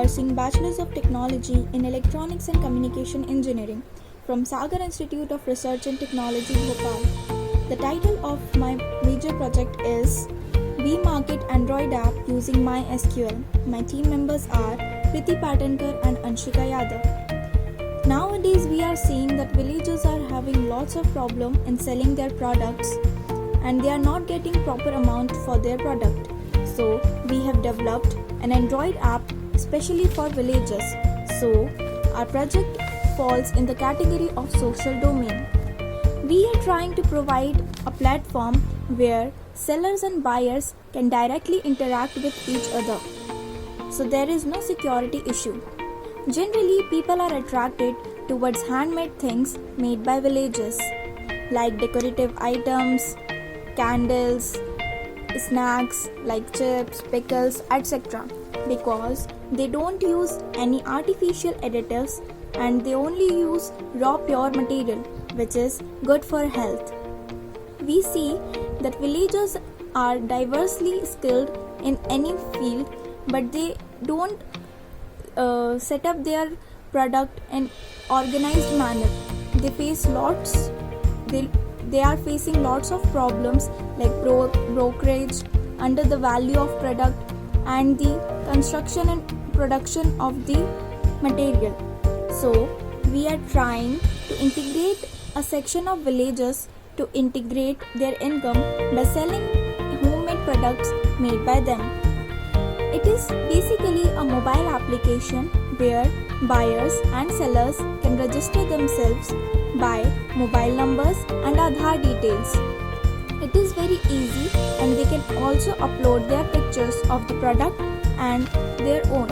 pursuing Bachelor's of Technology in Electronics and Communication Engineering from Sagar Institute of Research and Technology, Bhopal. The title of my major project is We Market Android App Using MySQL. My team members are Kriti Patankar and Anshika Yadav. Nowadays, we are seeing that villagers are having lots of problem in selling their products and they are not getting proper amount for their product. So, we have developed an Android app especially for villagers. So, our project falls in the category of social domain. We are trying to provide a platform where sellers and buyers can directly interact with each other. So there is no security issue. Generally, people are attracted towards handmade things made by villagers like decorative items, candles, snacks like chips, pickles, etc. because they don't use any artificial additives and they only use raw pure material which is good for health. We see that villagers are diversely skilled in any field but they don't set up their product in organized manner. They are facing lots of problems like brokerage under the value of product and the construction and production of the material. So we are trying to integrate a section of villagers to integrate their income by selling homemade products made by them. It is basically a mobile application where buyers and sellers can register themselves by mobile numbers and Aadhaar details. It is very easy and they can also upload their pictures of the product and their own.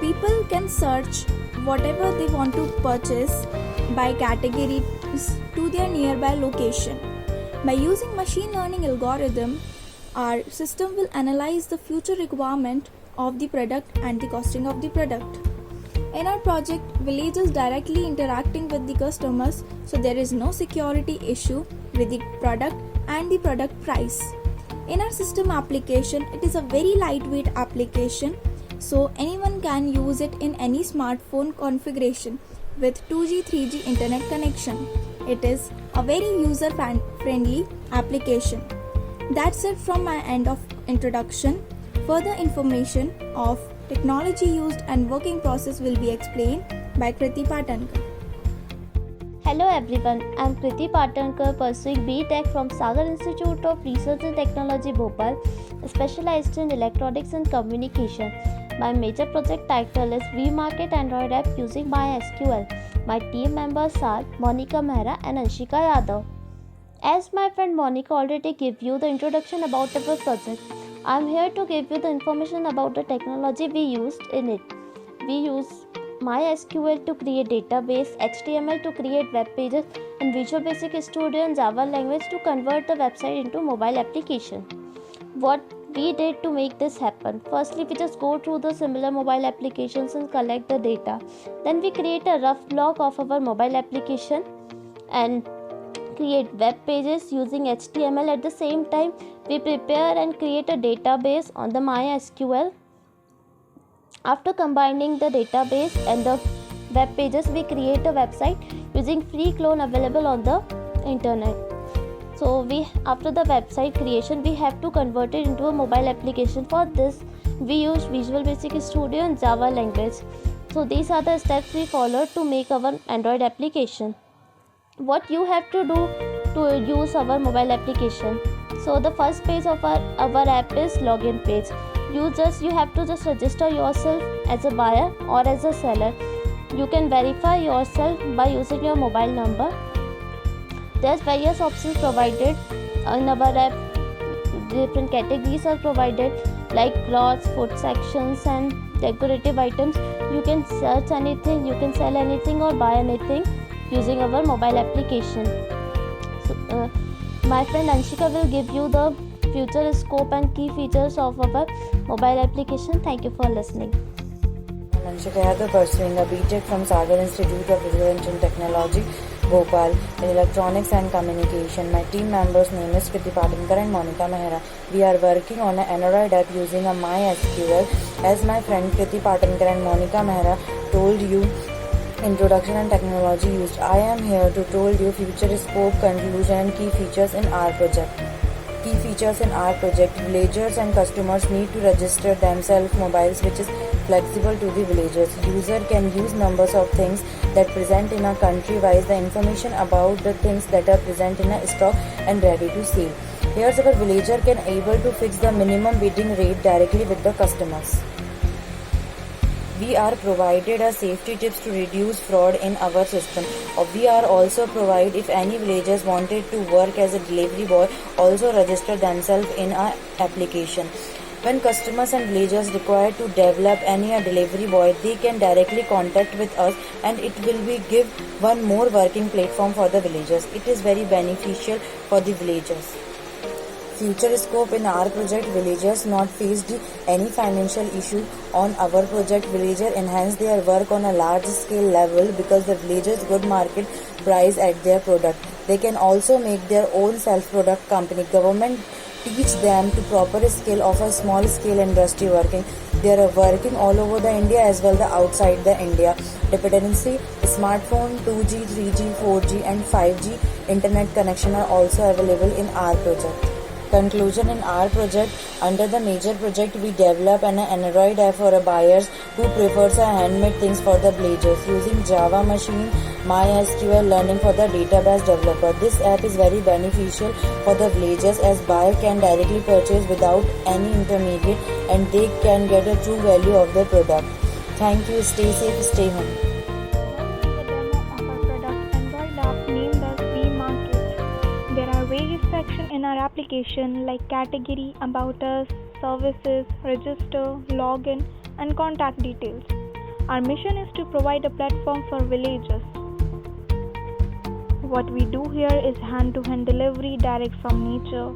People can search whatever they want to purchase by categories to their nearby location. By using machine learning algorithm, our system will analyze the future requirement of the product and the costing of the product. In our project, villagers directly interacting with the customers, so there is no security issue with the product and the product price. In our system application, it is a very lightweight application, so anyone can use it in any smartphone configuration with 2G, 3G internet connection. It is a very user-friendly application. That's it from my end of introduction. Further information of technology used and working process will be explained by Kriti Patankar. Hello everyone, I am Kriti Patankar pursuing B.Tech from Sagar Institute of Research and Technology, Bhopal, specialized in electronics and communication. My major project title is We Market Android App Using MySQL. My team members are Monica Mehra and Anshika Yadav. As my friend Monica already gave you the introduction about our project, I am here to give you the information about the technology we used in it. We use MySQL to create database, HTML to create web pages, and Visual Basic Studio and Java language to convert the website into mobile application. What we did to make this happen: firstly, we just go through the similar mobile applications and collect the data. Then we create a rough block of our mobile application and create web pages using HTML. At the same time, we prepare and create a database on the MySQL. After combining the database and the web pages, we create a website using free clone available on the internet. So after the website creation, we have to convert it into a mobile application. For this, we use Visual Basic Studio and Java language. So these are the steps we followed to make our Android application. What you have to do to use our mobile application: so the first page of our app is login page. You have to just register yourself as a buyer or as a seller. You can verify yourself by using your mobile number. There's various options provided in our app. Different categories are provided like clothes, food sections and decorative items. You can search anything, you can sell anything or buy anything using our mobile application. So, my friend Anshika will give you the future scope and key features of our mobile application. Thank you for listening. Shikayata pursuing a BTech from Sagar Institute of Research and Technology, Bhopal, in Electronics and Communication. My team members' name is Kriti Patinkar and Monica Mehra. We are working on an Android app using a MySQL. As my friend Kriti Patinkar and Monica Mehra told you, introduction and technology used. I am here to told you future scope, conclusion and key features in our project. Key features in our project: villagers and customers need to register themselves mobiles, which is flexible to the villagers. User can use numbers of things that present in a country wise the information about the things that are present in a stock and ready to sell. Here's our villager can able to fix the minimum bidding rate directly with the customers. We are provided a safety tips to reduce fraud in our system. We are also provide if any villagers wanted to work as a delivery boy, also register themselves in our application. When customers and villagers require to develop any delivery boy, they can directly contact with us and it will be give one more working platform for the villagers. It is very beneficial for the villagers. Future scope in our project: villagers not faced any financial issue on our project. Villager enhance their work on a large scale level because the villagers good market price at their product. They can also make their own self product company. Government teach them to proper skill of a small scale industry working. They are working all over the India as well the outside the India. Dependency: smartphone, 2G, 3G, 4G and 5G internet connection are also available in our project. Conclusion in our project: under the major project, we develop an Android app for buyers who prefers a handmade things for the villagers using Java machine, MySQL learning for the database developer. This app is very beneficial for the villagers as buyer can directly purchase without any intermediate and they can get a true value of their product. Thank you. Stay safe. Stay home. The demo of our product Android app named as V-Market. There are various sections in our application like category, about us, services, register, login, and contact details. Our mission is to provide a platform for villagers. What we do here is hand-to-hand delivery direct from nature,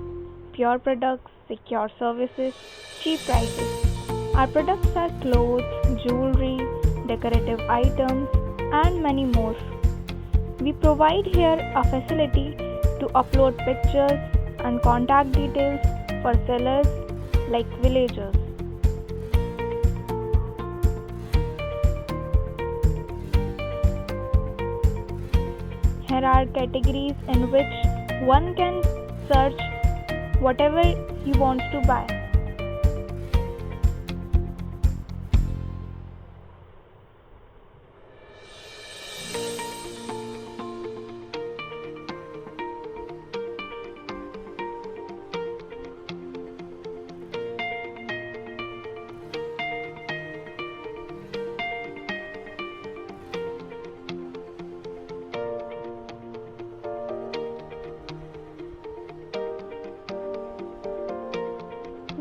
pure products, secure services, cheap prices. Our products are clothes, jewelry, decorative items, and many more. We provide here a facility to upload pictures and contact details for sellers like villagers. Here are categories in which one can search whatever he wants to buy.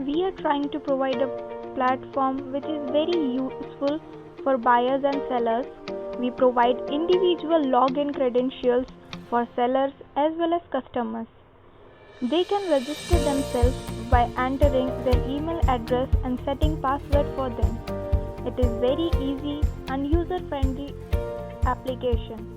We are trying to provide a platform which is very useful for buyers and sellers. We provide individual login credentials for sellers as well as customers. They can register themselves by entering their email address and setting password for them. It is very easy and user-friendly application.